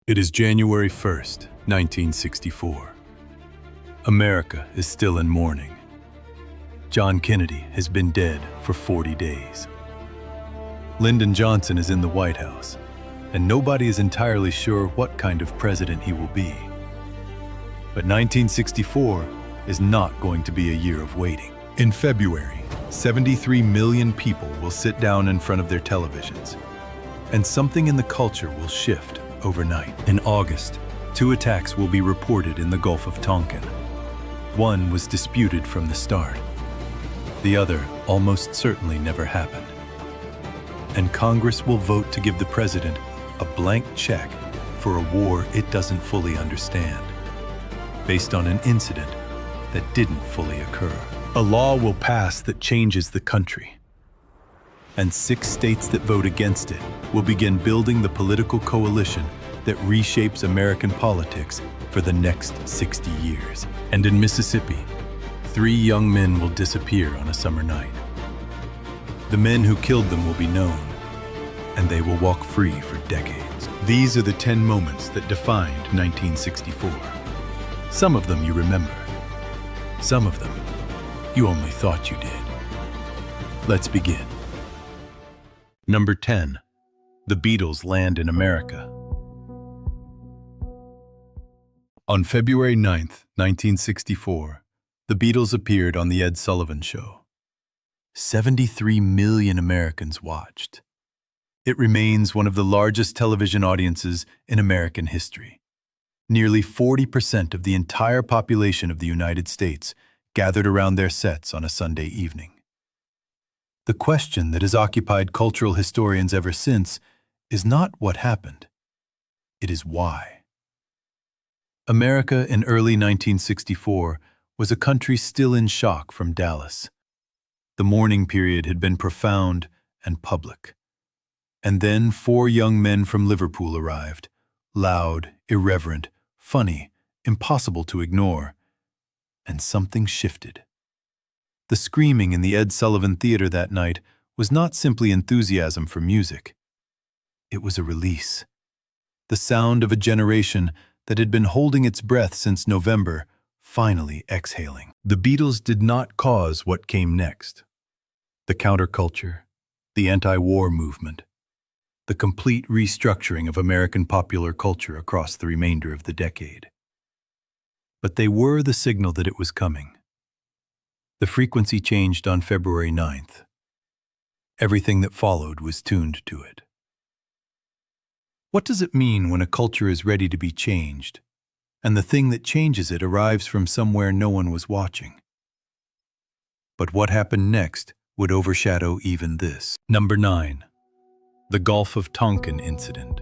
It is January 1st, 1964. America is still in mourning. John Kennedy has been dead for 40 days. Lyndon Johnson is in the White House, and nobody is entirely sure what kind of president he will be. But 1964 is not going to be a year of waiting. In February, 73 million people will sit down in front of their televisions, and something in the culture will shift overnight. In August, 2 attacks will be reported in the Gulf of Tonkin. One was disputed from the start. The other almost certainly never happened. And Congress will vote to give the president a blank check for a war it doesn't fully understand, based on an incident that didn't fully occur. A law will pass that changes the country, and 6 states that vote against it will begin building the political coalition that reshapes American politics for the next 60 years. And in Mississippi, 3 young men will disappear on a summer night. The men who killed them will be known, and they will walk free for decades. These are the 10 moments that defined 1964. Some of them you remember. Some of them you only thought you did. Let's begin. Number 10. The Beatles land in America. On February 9th, 1964, the Beatles appeared on the Ed Sullivan Show. 73 million Americans watched. It remains one of the largest television audiences in American history. Nearly 40% of the entire population of the United States gathered around their sets on a Sunday evening. The question that has occupied cultural historians ever since is not what happened. It is why. America in early 1964 was a country still in shock from Dallas. The mourning period had been profound and public. And then 4 young men from Liverpool arrived, loud, irreverent, funny, impossible to ignore. And something shifted. The screaming in the Ed Sullivan Theater that night was not simply enthusiasm for music. It was a release. The sound of a generation that had been holding its breath since November, finally exhaling. The Beatles did not cause what came next. The counterculture, the anti-war movement, the complete restructuring of American popular culture across the remainder of the decade. But they were the signal that it was coming. The frequency changed on February 9th. Everything that followed was tuned to it. What does it mean when a culture is ready to be changed, and the thing that changes it arrives from somewhere no one was watching? But what happened next would overshadow even this. Number 9. The Gulf of Tonkin incident.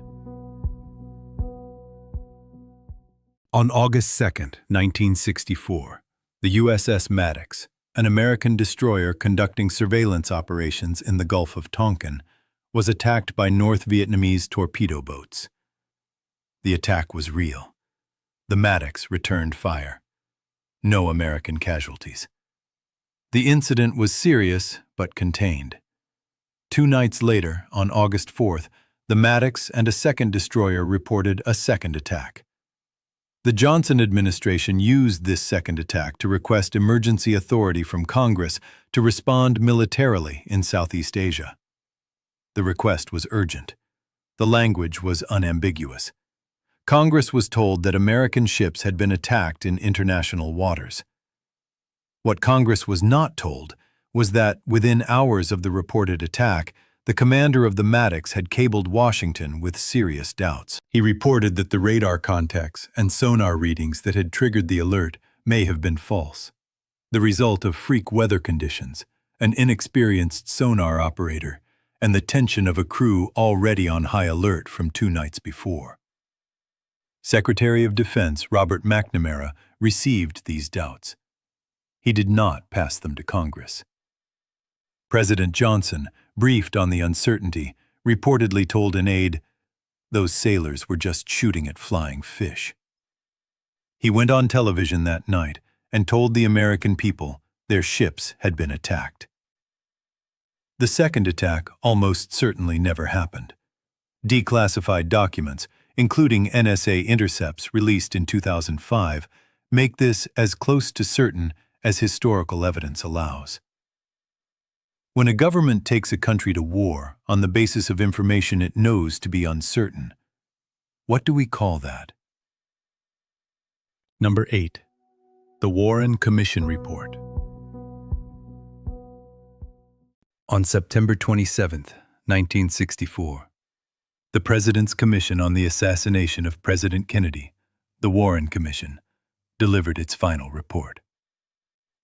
On August 2nd, 1964, the USS Maddox, an American destroyer conducting surveillance operations in the Gulf of Tonkin, was attacked by North Vietnamese torpedo boats. The attack was real. The Maddox returned fire. No American casualties. The incident was serious but contained. 2 nights later, on August 4th, the Maddox and a second destroyer reported a second attack. The Johnson administration used this second attack to request emergency authority from Congress to respond militarily in Southeast Asia. The request was urgent. The language was unambiguous. Congress was told that American ships had been attacked in international waters. What Congress was not told was that, within hours of the reported attack, the commander of the Maddox had cabled Washington with serious doubts. He reported that the radar contacts and sonar readings that had triggered the alert may have been false, the result of freak weather conditions, an inexperienced sonar operator, and the tension of a crew already on high alert from 2 nights before. Secretary of Defense Robert McNamara received these doubts. He did not pass them to Congress. President Johnson, briefed on the uncertainty, reportedly told an aide, "Those sailors were just shooting at flying fish." He went on television that night and told the American people their ships had been attacked. The second attack almost certainly never happened. Declassified documents, including NSA intercepts released in 2005, make this as close to certain as historical evidence allows. When a government takes a country to war on the basis of information it knows to be uncertain, what do we call that? Number 8. The Warren Commission Report. On September 27, 1964, the President's Commission on the Assassination of President Kennedy, the Warren Commission, delivered its final report.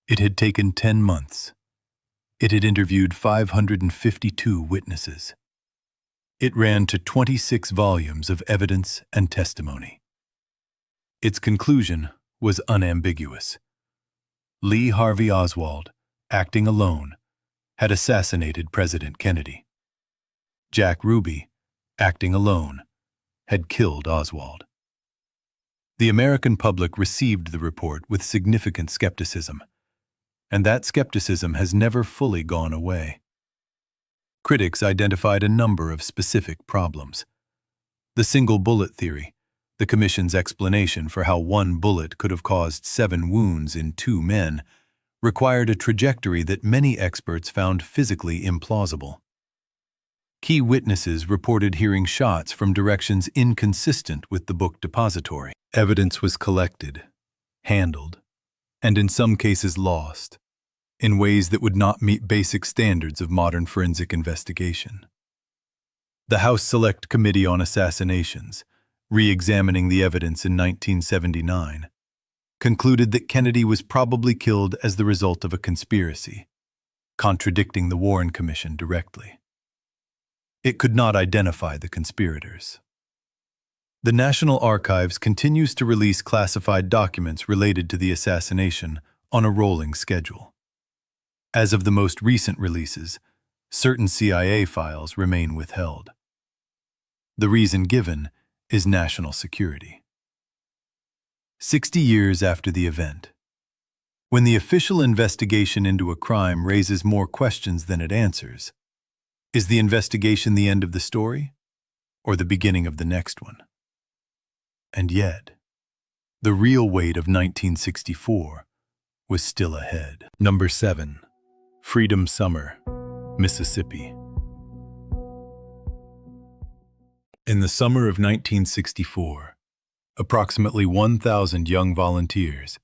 It had taken 10 months. It had interviewed 552 witnesses. It ran to 26 volumes of evidence and testimony. Its conclusion was unambiguous. Lee Harvey Oswald, acting alone, had assassinated President Kennedy. Jack Ruby, acting alone, had killed Oswald. The American public received the report with significant skepticism, and that skepticism has never fully gone away. Critics identified a number of specific problems. The single bullet theory, the Commission's explanation for how one bullet could have caused 7 wounds in 2 men, required a trajectory that many experts found physically implausible. Key witnesses reported hearing shots from directions inconsistent with the book depository. Evidence was collected, handled, and in some cases lost, in ways that would not meet basic standards of modern forensic investigation. The House Select Committee on Assassinations, re-examining the evidence in 1979, concluded that Kennedy was probably killed as the result of a conspiracy, contradicting the Warren Commission directly. It could not identify the conspirators. The National Archives continues to release classified documents related to the assassination on a rolling schedule. As of the most recent releases, certain CIA files remain withheld. The reason given is national security. 60 years after the event, when the official investigation into a crime raises more questions than it answers, is the investigation the end of the story or the beginning of the next one? And yet, the real weight of 1964 was still ahead. Number 7. Freedom Summer, Mississippi. In the summer of 1964, approximately 1,000 young volunteers,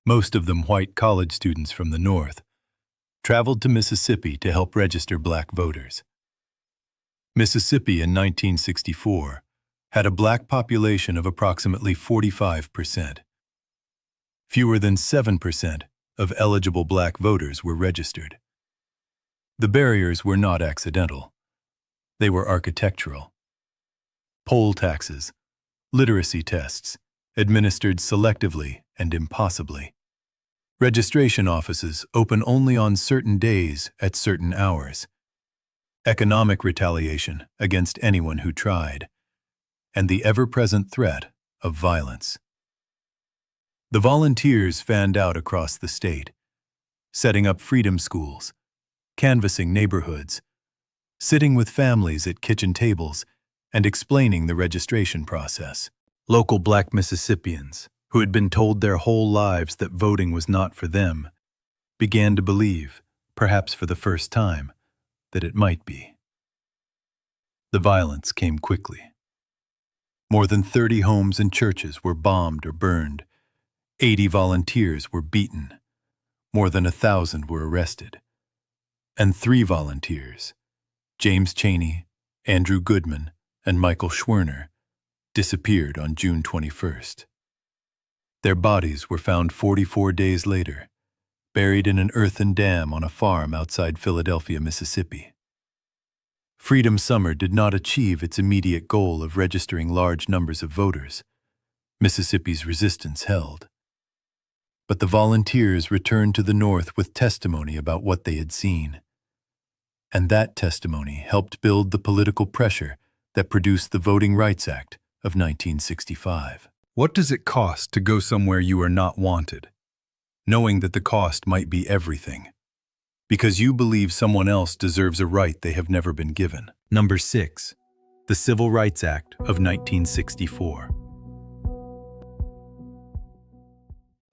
most of them white college students from the North, traveled to Mississippi to help register black voters. Mississippi in 1964 had a black population of approximately 45%. Fewer than 7% of eligible black voters were registered. The barriers were not accidental. They were architectural. Poll taxes, literacy tests, administered selectively and impossibly. Registration offices open only on certain days at certain hours. Economic retaliation against anyone who tried. And the ever-present threat of violence. The volunteers fanned out across the state, setting up freedom schools, canvassing neighborhoods, sitting with families at kitchen tables, and explaining the registration process. Local black Mississippians, who had been told their whole lives that voting was not for them, began to believe, perhaps for the first time, that it might be. The violence came quickly. More than 30 homes and churches were bombed or burned. 80 volunteers were beaten. More than 1,000 were arrested. And 3 volunteers, James Chaney, Andrew Goodman, and Michael Schwerner, disappeared on June 21st. Their bodies were found 44 days later, buried in an earthen dam on a farm outside Philadelphia, Mississippi. Freedom Summer did not achieve its immediate goal of registering large numbers of voters. Mississippi's resistance held. But the volunteers returned to the North with testimony about what they had seen. And that testimony helped build the political pressure that produced the Voting Rights Act of 1965. What does it cost to go somewhere you are not wanted, knowing that the cost might be everything, because you believe someone else deserves a right they have never been given? Number 6. the Civil Rights Act of 1964.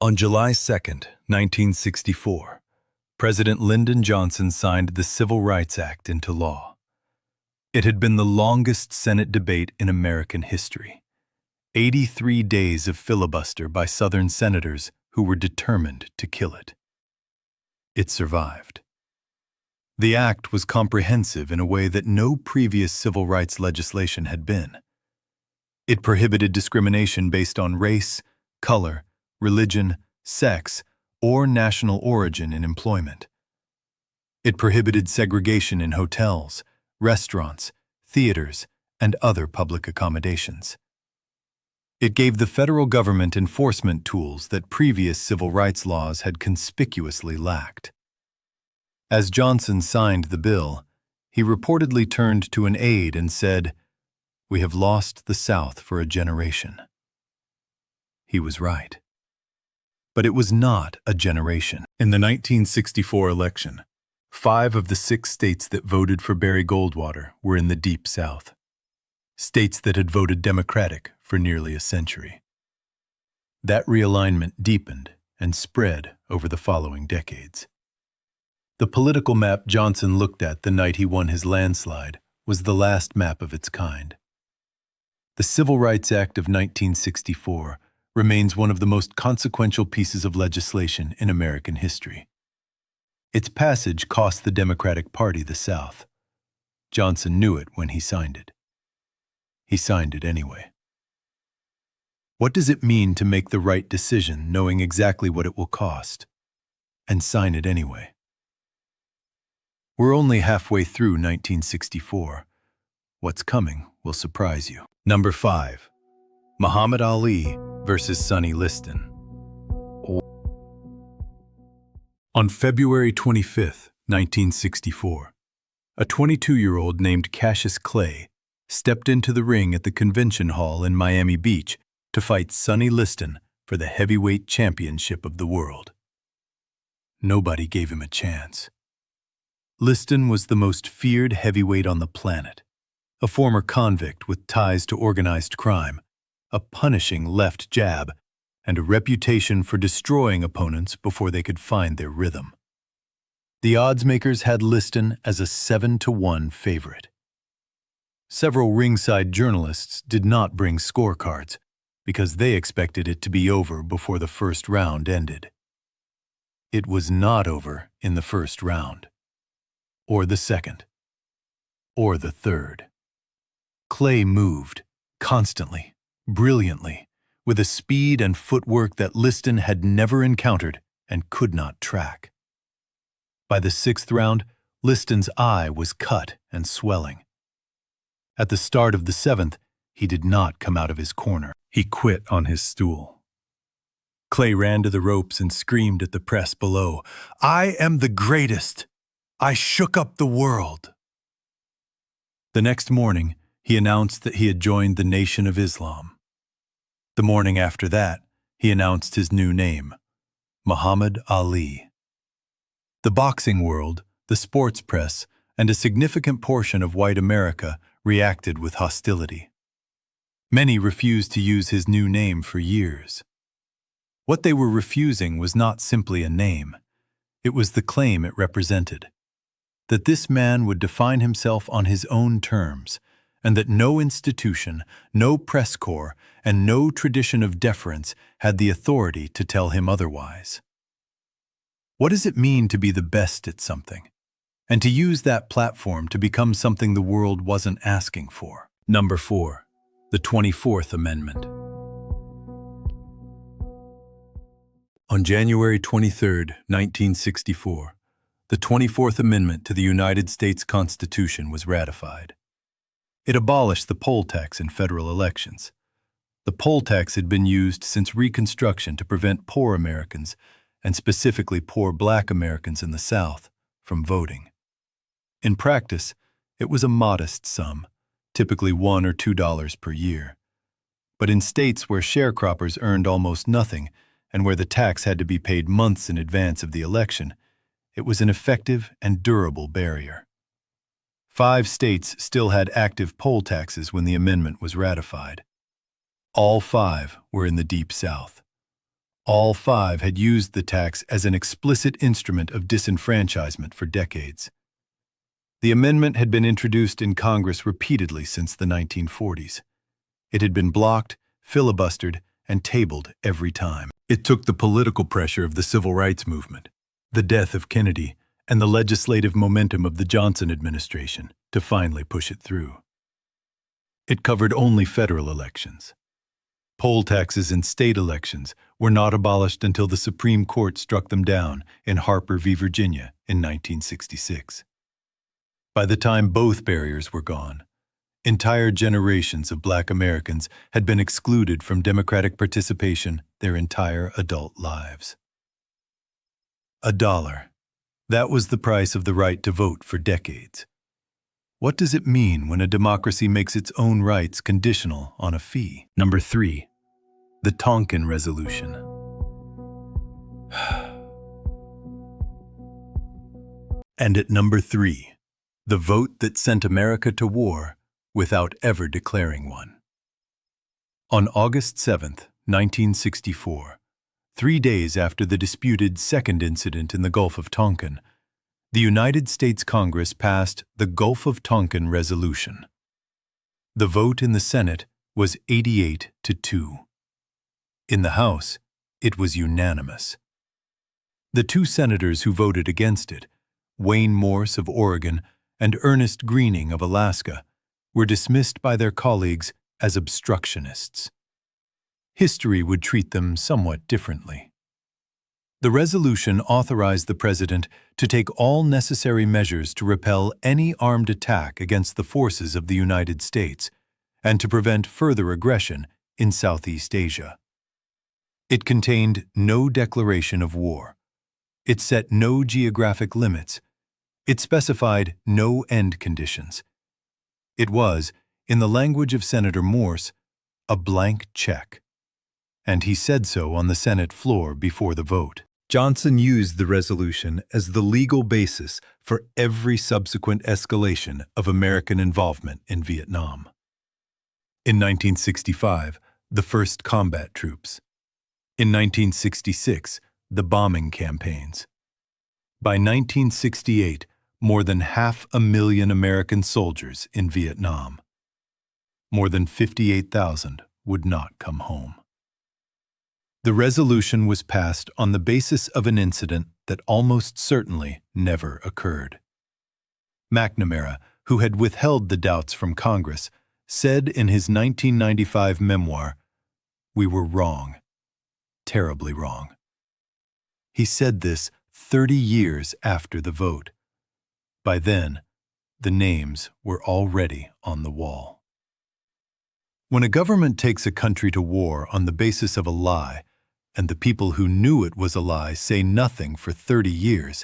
On July 2, 1964, President Lyndon Johnson signed the Civil Rights Act into law. It had been the longest Senate debate in American history. 83 days of filibuster by Southern senators who were determined to kill it. It survived. The act was comprehensive in a way that no previous civil rights legislation had been. It prohibited discrimination based on race, color, religion, sex, or national origin in employment. It prohibited segregation in hotels, restaurants, theaters, and other public accommodations. It gave the federal government enforcement tools that previous civil rights laws had conspicuously lacked. As Johnson signed the bill, he reportedly turned to an aide and said, "We have lost the South for a generation." He was right. But it was not a generation. In the 1964 election, 5 of the 6 states that voted for Barry Goldwater were in the Deep South. States that had voted Democratic for nearly a century. That realignment deepened and spread over the following decades. The political map Johnson looked at the night he won his landslide was the last map of its kind. The Civil Rights Act of 1964 remains one of the most consequential pieces of legislation in American history. Its passage cost the Democratic Party the South. Johnson knew it when he signed it. He signed it anyway. What does it mean to make the right decision knowing exactly what it will cost, and sign it anyway? We're only halfway through 1964. What's coming will surprise you. Number 5. Muhammad Ali versus Sonny Liston. On February 25, 1964, a 22-year-old named Cassius Clay stepped into the ring at the convention hall in Miami Beach to fight Sonny Liston for the heavyweight championship of the world. Nobody gave him a chance. Liston was the most feared heavyweight on the planet, a former convict with ties to organized crime, a punishing left jab, and a reputation for destroying opponents before they could find their rhythm. The oddsmakers had Liston as a 7-1 favorite. Several ringside journalists did not bring scorecards because they expected it to be over before the first round ended. It was not over in the first round, or the second, or the third. Clay moved, constantly, brilliantly, with a speed and footwork that Liston had never encountered and could not track. By the 6th round, Liston's eye was cut and swelling. At the start of the 7th, he did not come out of his corner. He quit on his stool. Clay ran to the ropes and screamed at the press below, "I am the greatest! I shook up the world!" The next morning, he announced that he had joined the Nation of Islam. The morning after that, he announced his new name, Muhammad Ali. The boxing world, the sports press, and a significant portion of white America reacted with hostility. Many refused to use his new name for years. What they were refusing was not simply a name. It was the claim it represented, that this man would define himself on his own terms, and that no institution, no press corps, and no tradition of deference had the authority to tell him otherwise. What does it mean to be the best at something, and to use that platform to become something the world wasn't asking for? Number 4. The 24th Amendment. On January 23, 1964, the 24th Amendment to the United States Constitution was ratified. It abolished the poll tax in federal elections. The poll tax had been used since Reconstruction to prevent poor Americans, and specifically poor Black Americans in the South, from voting. In practice, it was a modest sum, typically $1 or $2 per year. But in states where sharecroppers earned almost nothing and where the tax had to be paid months in advance of the election, it was an effective and durable barrier. 5 states still had active poll taxes when the amendment was ratified. All 5 were in the Deep South. All 5 had used the tax as an explicit instrument of disenfranchisement for decades. The amendment had been introduced in Congress repeatedly since the 1940s. It had been blocked, filibustered, and tabled every time. It took the political pressure of the civil rights movement, the death of Kennedy, and the legislative momentum of the Johnson administration to finally push it through. It covered only federal elections. Poll taxes in state elections were not abolished until the Supreme Court struck them down in Harper v. Virginia in 1966. By the time both barriers were gone, entire generations of Black Americans had been excluded from democratic participation their entire adult lives. $1. That was the price of the right to vote for decades. What does it mean when a democracy makes its own rights conditional on a fee? Number 3. The Tonkin Resolution. And at number 3, the vote that sent America to war without ever declaring one. On August 7, 1964, 3 days after the disputed second incident in the Gulf of Tonkin, the United States Congress passed the Gulf of Tonkin Resolution. The vote in the Senate was 88-2. In the House, it was unanimous. The 2 senators who voted against it, Wayne Morse of Oregon and Ernest Greening of Alaska, were dismissed by their colleagues as obstructionists. History would treat them somewhat differently. The resolution authorized the president to take all necessary measures to repel any armed attack against the forces of the United States and to prevent further aggression in Southeast Asia. It contained no declaration of war. It set no geographic limits. It specified no end conditions. It was, in the language of Senator Morse, a blank check. And he said so on the Senate floor before the vote. Johnson used the resolution as the legal basis for every subsequent escalation of American involvement in Vietnam. In 1965, the first combat troops. In 1966, the bombing campaigns. By 1968, more than 500,000 American soldiers in Vietnam. More than 58,000 would not come home. The resolution was passed on the basis of an incident that almost certainly never occurred. McNamara, who had withheld the doubts from Congress, said in his 1995 memoir, "We were wrong, terribly wrong." He said this 30 years after the vote. By then, the names were already on the wall. When a government takes a country to war on the basis of a lie, and the people who knew it was a lie say nothing for 30 years,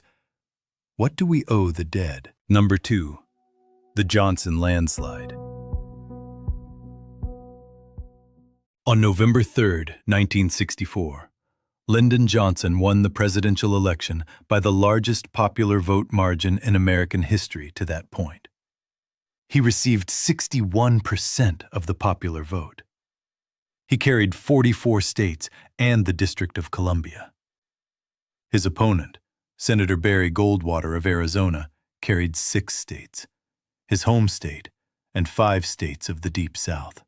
what do we owe the dead? Number 2. The Johnson Landslide. On November 3, 1964, Lyndon Johnson won the presidential election by the largest popular vote margin in American history to that point. He received 61% of the popular vote. He carried 44 states and the District of Columbia. His opponent, Senator Barry Goldwater of Arizona, carried 6 states, his home state, and 5 states of the Deep South.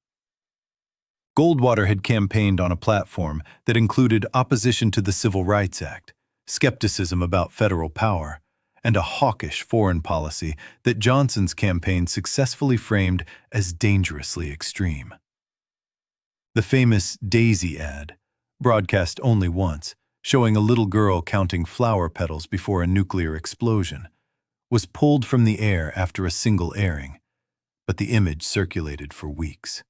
Goldwater had campaigned on a platform that included opposition to the Civil Rights Act, skepticism about federal power, and a hawkish foreign policy that Johnson's campaign successfully framed as dangerously extreme. The famous Daisy ad, broadcast only once, showing a little girl counting flower petals before a nuclear explosion, was pulled from the air after a single airing, but the image circulated for weeks.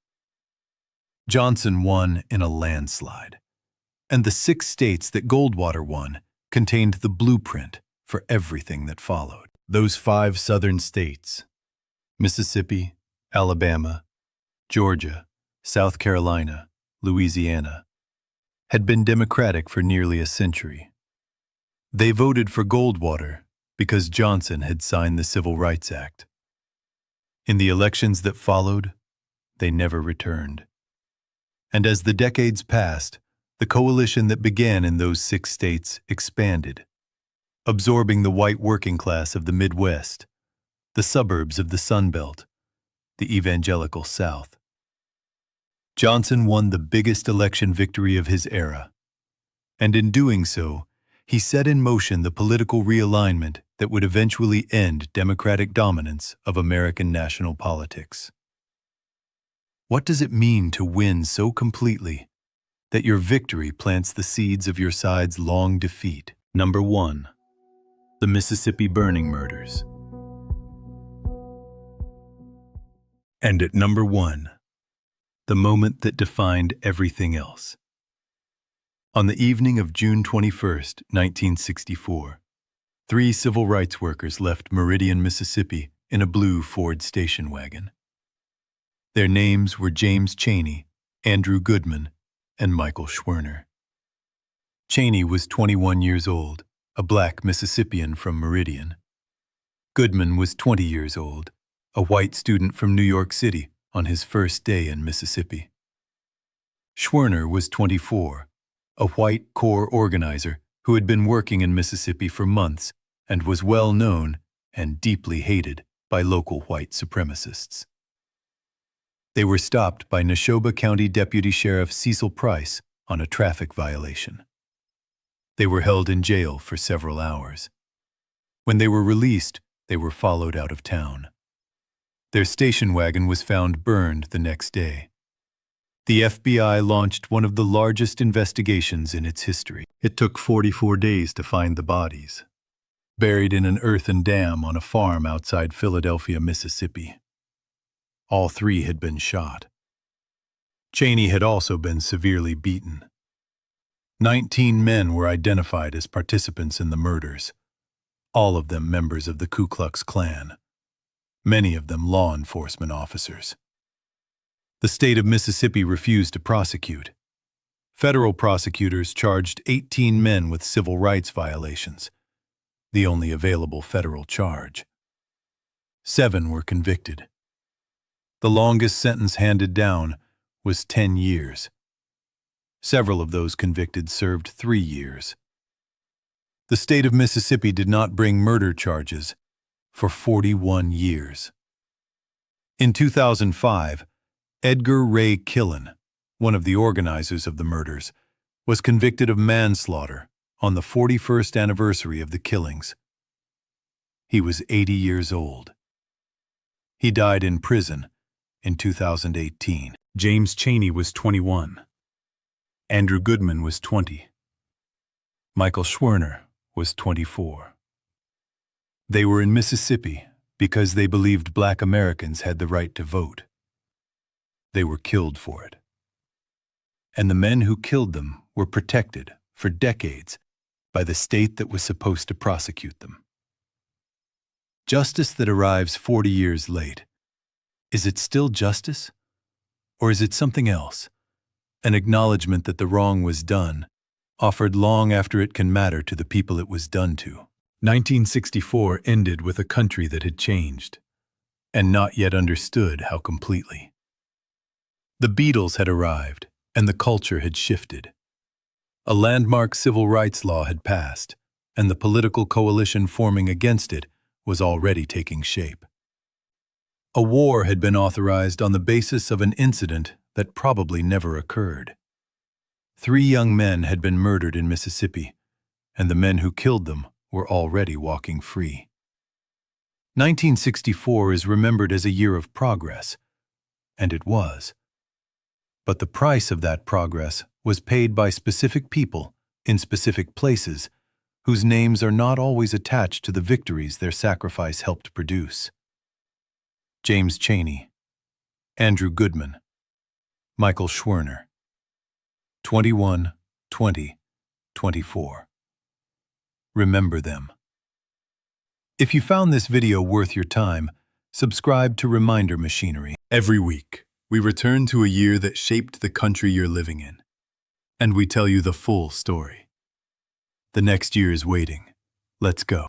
Johnson won in a landslide, and the 6 states that Goldwater won contained the blueprint for everything that followed. Those 5 southern states, Mississippi, Alabama, Georgia, South Carolina, Louisiana, had been Democratic for nearly a century. They voted for Goldwater because Johnson had signed the Civil Rights Act. In the elections that followed, they never returned. And as the decades passed, the coalition that began in those 6 states expanded, absorbing the white working class of the Midwest, the suburbs of the Sun Belt, the evangelical South. Johnson won the biggest election victory of his era, and in doing so, he set in motion the political realignment that would eventually end Democratic dominance of American national politics. What does it mean to win so completely that your victory plants the seeds of your side's long defeat? Number 1. The Mississippi Burning Murders. And at number 1, the moment that defined everything else. On the evening of June 21, 1964, 3 civil rights workers left Meridian, Mississippi in a blue Ford station wagon. Their names were James Chaney, Andrew Goodman, and Michael Schwerner. Chaney was 21 years old, a black Mississippian from Meridian. Goodman was 20 years old, a white student from New York City on his first day in Mississippi. Schwerner was 24, a white Corps organizer who had been working in Mississippi for months and was well known and deeply hated by local white supremacists. They were stopped by Neshoba County Deputy Sheriff Cecil Price on a traffic violation. They were held in jail for several hours. When they were released, they were followed out of town. Their station wagon was found burned the next day. The FBI launched one of the largest investigations in its history. It took 44 days to find the bodies, buried in an earthen dam on a farm outside Philadelphia, Mississippi. All 3 had been shot. Chaney had also been severely beaten. 19 men were identified as participants in the murders, all of them members of the Ku Klux Klan, many of them law enforcement officers. The state of Mississippi refused to prosecute. Federal prosecutors charged 18 men with civil rights violations, the only available federal charge. 7 were convicted. The longest sentence handed down was 10 years. Several of those convicted served 3 years. The state of Mississippi did not bring murder charges for 41 years. In 2005, Edgar Ray Killen, one of the organizers of the murders, was convicted of manslaughter on the 41st anniversary of the killings. He was 80 years old. He died in prison in 2018. James Chaney was 21. Andrew Goodman was 20. Michael Schwerner was 24. They were in Mississippi because they believed black Americans had the right to vote. They were killed for it. And the men who killed them were protected for decades by the state that was supposed to prosecute them. Justice that arrives 40 years late. Is it still justice? Or is it something else? An acknowledgement that the wrong was done, offered long after it can matter to the people it was done to. 1964 ended with a country that had changed, and not yet understood how completely. The Beatles had arrived, and the culture had shifted. A landmark civil rights law had passed, and the political coalition forming against it was already taking shape. A war had been authorized on the basis of an incident that probably never occurred. 3 young men had been murdered in Mississippi, and the men who killed them were already walking free. 1964 is remembered as a year of progress, and it was. But the price of that progress was paid by specific people in specific places whose names are not always attached to the victories their sacrifice helped produce. James Chaney, Andrew Goodman, Michael Schwerner. 21, 20, 24. Remember them. If you found this video worth your time, subscribe to Reminder Machinery. Every week, we return to a year that shaped the country you're living in, and we tell you the full story. The next year is waiting. Let's go.